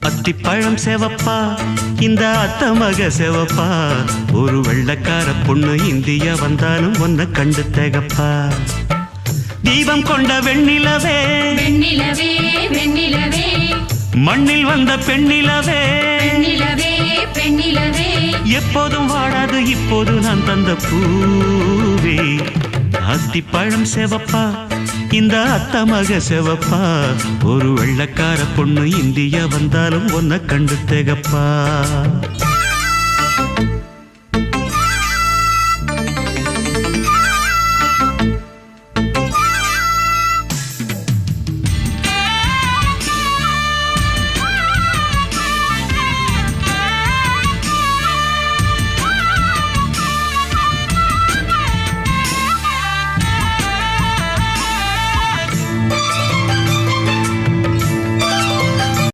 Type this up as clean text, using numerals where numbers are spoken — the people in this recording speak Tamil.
அத்திப்பழம் செவப்பா இந்த அத்த மக செவப்பா ஒரு வெள்ளக்கார பொண்ணு இந்தியா வந்தாலும் ஒன்ன கண்டு திகப்பா தீபம் கொண்ட வெண்ணிலவே வெண்ணிலவே வெண்ணிலவே மண்ணில் வந்த பெண்ணிலவே பெண்ணிலவே பெண்ணிலவே எப்போதும் வாடாது இப்போது நான் தந்த பூவே அத்திப்பழம் செவப்பா இந்த அத்த மக செவப்பா ஒரு வெள்ளக்கார பொண்ணு இந்தியா வந்தாலும் ஒன்ன கண்டு திகப்பா